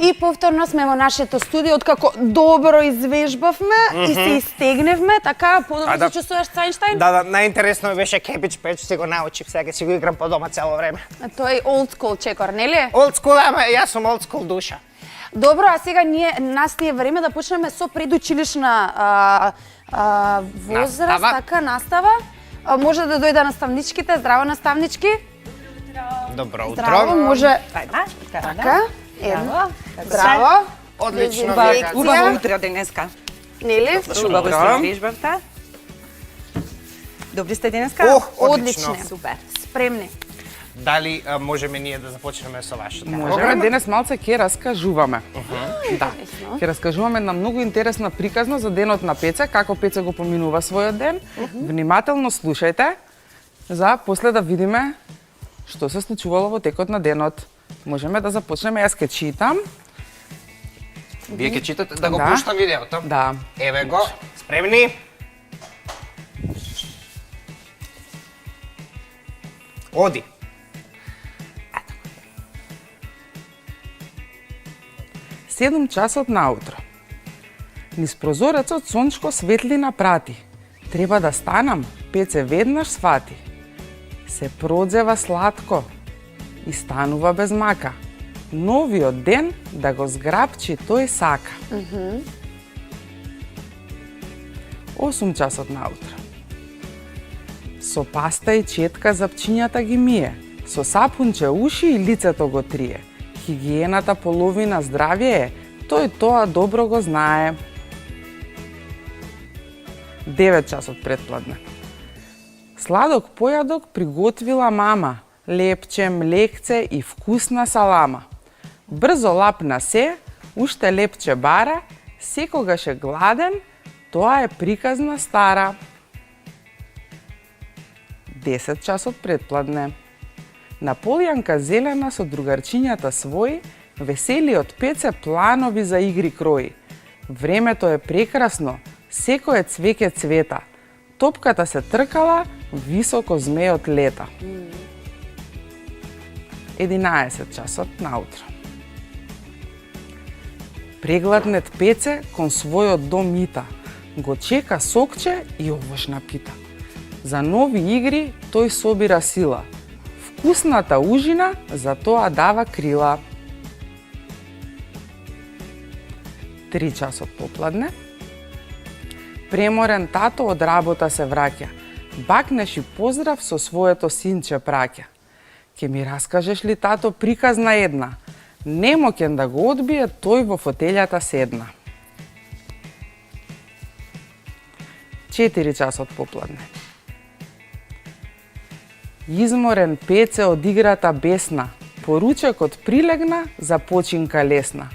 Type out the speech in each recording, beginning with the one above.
И повторно сме во нашето студио, откако добро извежбавме и се истегневме, така подобро се чувствуваш, Цајнштајн? Да, најинтересно беше кепич печ, си го научив, сега си го играм по дома цело време. Тој old school чекор, нели? Old school, ама јас сум old school душа. Добро, а сега нас ни е време да почнеме со предучилишна возраст, така настава. Може да дојде наставничките, здраво наставнички. Добро утро. Здраво, може така. Здраво. Одлично. Убаво утро денеска. Нели? Убаво се извежбавте. Добри сте денеска? Одлично. Супер. Спремни. Дали можеме ние да започнеме со вашата Можеме, програма? денес малце ќе раскажуваме. Да, ќе раскажуваме една многу интересна приказна за денот на Пеце, како Пеце го поминува својот ден. Внимателно слушајте, за после да видиме што се случувало во текот на денот. Можеме да започнеме, јас ќе читам. Вие ќе читате да го Да. пуштам видеото? Да. Еве го, спремни? Оди. 7 часот наутро. Низ прозорецот сончко светлина прати. Треба да станам, Пеце веднаш свати. Се продзева сладко и станува без мака. Новиот ден да го зграбчи тој сака. 8 часот наутро. Со паста и четка запчињата ги мие. Со сапунче уши и лицето го трие. Хигиената половина здравје е, тој тоа добро го знае. 9 часот предпладне. Сладок појадок приготвила мама, лепче, млекце и вкусна салама. Брзо лапна се, уште лепче бара, секогаш е гладен, тоа е приказна стара. 10 часот предпладне. На полјанка зелена со другарчињата своји, веселиот Пеце планови за игри крои. Времето е прекрасно, секое цвеќе цвета. Топката се тркала, високо змеот лета. 11 часот наутро. Прегладнет Пеце кон својот дом ита. Го чека сокче и овошна пита. За нови игри тој собира сила. Вкусната ужина за тоа дава крила. 3 часот попладне. Преморен тато од работа се враќа. Бакнеш и поздрав со своето синче праќа. Ке ми раскажеш ли, тато, приказна една? Немоќен да го одбие, тој во фотелјата седна. 4 часот попладне. Изморен Пеце од играта бесна, поручекот прилегна за починка лесна.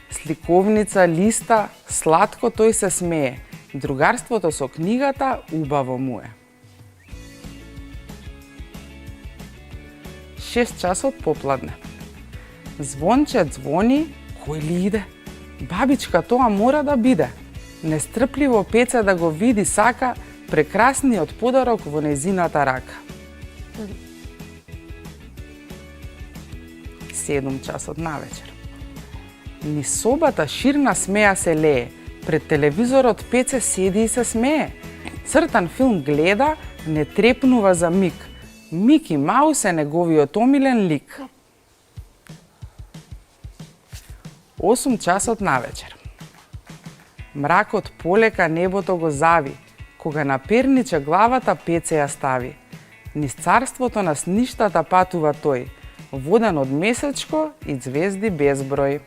Сликовница, листа, сладко тој се смее, другарството со книгата убаво му е. 6 часот попладне. Звонче звони, кој ли иде? Бабичка, тоа мора да биде. Нестрпливо Пеце да го види сака прекрасниот подарок во нејзината рака. 7 часот навечер. Низ собата ширна смеја се лее. Пред телевизорот Пеце седи и се смее. Цртан филм гледа, не трепнува за миг. Мики Маус е неговиот омилен лик. 8 часот навечер. Мракот полека небото го зави. Кога наперниче главата Пеце ја стави. Низ царството на сништата патува тој, воден од месечко и звезди безброј.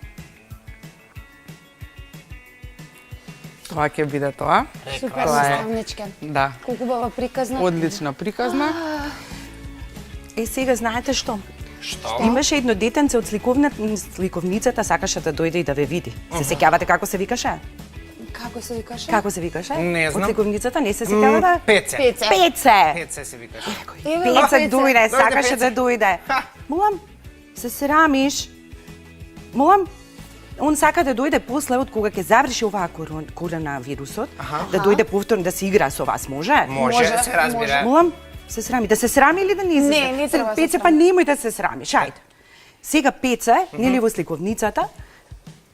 Тоа ќе биде тоа. Супер, Тоа е. наставничке. Да, Колку убава приказна. одлична приказна. Сега знаете што? Што? Имаше едно детенце од сликовницата, сакаше да дојде и да ве види. Се сеќавате како се викаше? Како се викаше? Како се викаше? Не знам. Од сликовницата не се сеќавате? Пеце. Пеце. Пеце! Пеце се викаше. Пеце дојде, сакаше Пеце. да дојде. Молам, се срамиш? Молам, он сака да дојде после од кога ќе заврши оваа коронавирусот, да дојде повторно да се игра со вас, може? Може, се разбира. Молам, се срами. Да се срами или да не се Не, срами? не треба да се Пеце, па срами. немој да се срамиш, ајде. Сега Пеце, нели во сликовницата,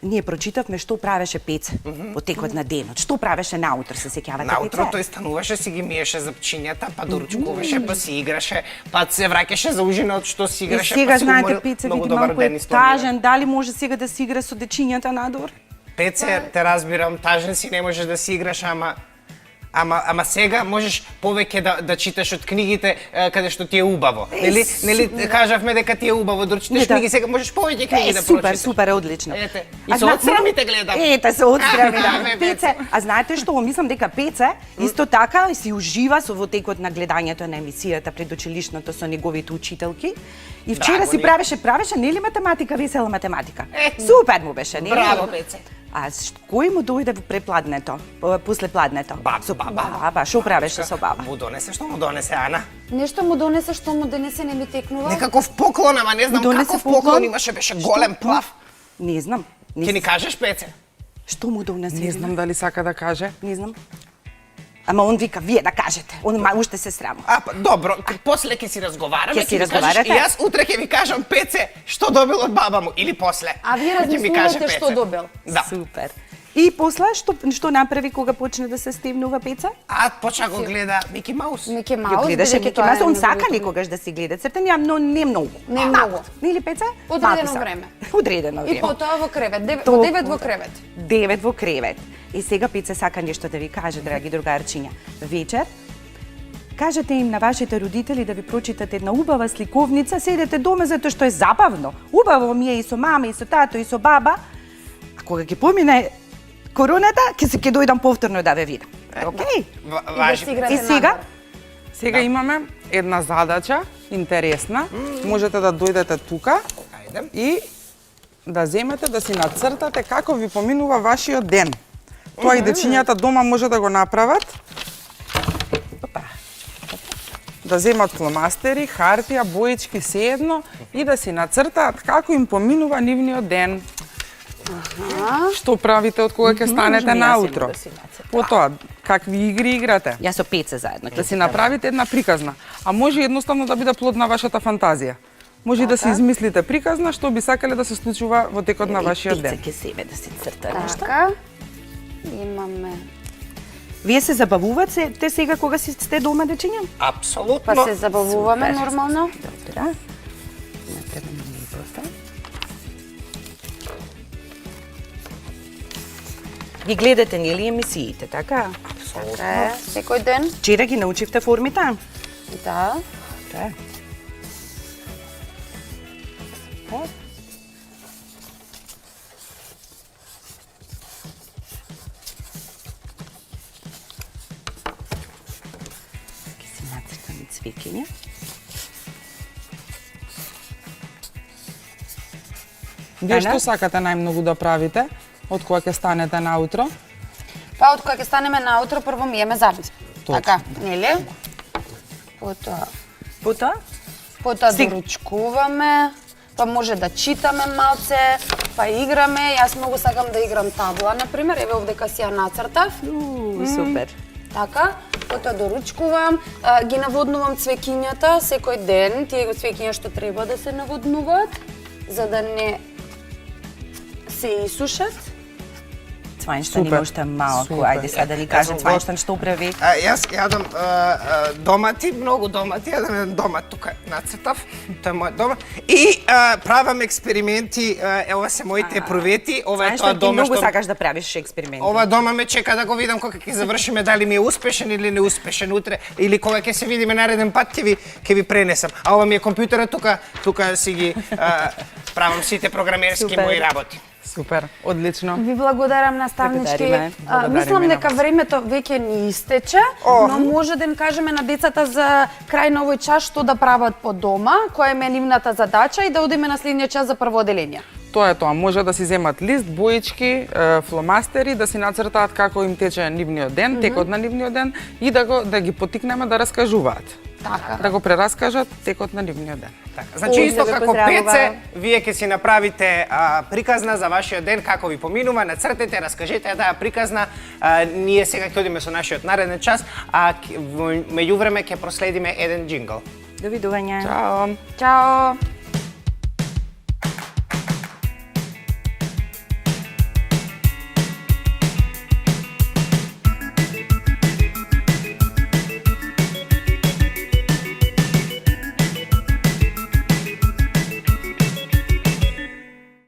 ние прочитавме што правеше Пеце во текот на денот. Што правеше наутро, се сеќавате Наутро Пеце? тој стануваше, си ги миеше запчињата, па доручкуваше, па си играше, па се враќаше за ужинот, што си И играше, сега па си знаете уморил. Пеце Многу види добар малку ден е испланира. тажен, дали може сега да си игра со дечињата надвор? Пеце, те разбирам, тажен си, не можеш да си играш, ама сега можеш повеќе да читаш од книгите каде што ти е убаво. Нели кажавме дека ти е убаво да читаш Не, да. книги, сега можеш повеќе книги да Супер, прочиташ. супер, одлично. Ете, и А со одстрами те гледам. Ете, со одстрами, да. Бе, Пеце, а знаете што, мислам дека Пеце исто така си ужива со во текот на гледањето на емисијата предучилишното со неговите учителки. И вчера Браво, си ни. правеше нели математика, весела математика. Супер му беше, нели? Браво, Пеце. А кој му дојде во препладнето, после пладнето? Со баба, што правеше со баба? Му донесе, што му донесе, Ана? Нешто му донесе, што му донесе, не ми текнува. Некаков поклон, ама не знам Донесе каков поклон? поклон имаше, беше голем плав. Не знам. Ќе ни кажеш, Пеце? Што му донесе? Не знам дали сака да каже. Не знам. Ама он вика, вие да кажете. Он уште се срамува. Па, добро, после ќе си разговараме, Ќе си ми кажеш, разговарате? и јас утре ќе ви кажам Пеце што добил од баба му или после. А вие Ќе ми каже размислувате што Пеце. добил. Да. Супер. И после што направи кога почне да се стивнува Пеца? А почна го гледа Мики Маус. Мики Ја Маус, гледаше бидејќи Мики тоа Маус, е он неговото сака любимо. некогаш да си гледа цртани, но не многу. Не многу. Нели Пеца? Одредено Малку сака. време. Одредено И време. потоа во кревет, во Толку. 9 во кревет. 9 во кревет. И сега Пеца сака нешто да ви каже, драги другарчиња. Вечер кажете им на вашите родители да ви прочитат една убава сликовница, седете дома затоа што е забавно. Убаво ми е и со мама, и со тато, и со баба. А кога ќе помине короната, ќе дојдам повторно да ве видам. Океј? И да Важи. си играте И сега? надвор. Сега имаме една задача, интересна. Можете да дојдете тука Ајде. и да земете да си нацртате како ви поминува вашиот ден. Тоа и дечињата дома може да го направат. Опа. Да земат фломастери, хартија, боички, sejedno и да си нацртаат како им поминува нивниот ден. Што правите од кога ќе станете можам и јас наутро? едно да си нацртам. Потоа, какви игри играте? Јас со Пеце заедно. Да си направите една приказна. А може едноставно да биде плод на вашата фантазија. Може и да си измислите приказна што би сакале да се случува во текот на вашиот Пеце ден. ќе себе да си црта нешто. Така. Имаме. Вие се забавувате те сега кога си сте дома дечиња? Апсолутно. Па се забавуваме Супер. нормално. Добра. Натребаме липота. Ги гледате нели емисиите, така? Апсолутно. Така е, секој ден. Вчера ги научивте формите? Да. Да. Ќе си нацртам цвеќиња. Вие Ана? што сакате најмногу да правите од кога ќе станете наутро? Па од кога ќе станеме наутро, прво миеме заби. Така, нели? Потоа Потоа? Стиг- доручкуваме, па може да читаме малце, па играме. Јас многу сакам да играм табла, например, еве овдека си ја нацртав. Супер. Така, потоа доручкувам, ги наводнувам цвеќињата секој ден, тие цвеќиња што треба да се наводнуваат, за да не се исушат. Цвајнштан Супер. има уште малку. Супер. Ајде сега да ни каже Јас Цвајнштан што прави. Јас јадам домати, многу домати, јадам еден домат тука нацртав, тоа е мојот домат. И правам експерименти, ова се моите провети, ова е тоа Цвајнштан, ти дома многу што сакаш да правиш експерименти. ова дома ме чека да го видам кога ќе завршиме, дали ми е успешен или неуспешен утре, или кога ќе се видиме нареден пат ќе ви пренесам. А ова ми е компјутерот тука си ги правам сите програмерски Супер. мои работи. Супер, одлично. Ви благодарам, наставнички. Благодариме. Мислам Благодариме дека на вас. времето веќе ни истече, но може да им кажеме на децата за крај на овој час што да прават по дома, која е нивната задача и да одиме на следниот час за прво оделение. Тоа е тоа, може да си земат лист, боички, фломастери, да си нацртаат како им тече нивниот ден, текот на нивниот ден и да ги потикнеме да раскажуваат. Така. Да го прераскажат текот на нивниот ден. Така. Значи Ой, исто да ве како поздравувам. Пеце, вие ќе си направите приказна за вашиот ден, како ви поминува, нацртете, раскажете ја таа приказна. Ние сега ќе одиме со нашиот нареден час, а во меѓувреме ќе проследиме еден џингл. Довидување. Чао! Чао.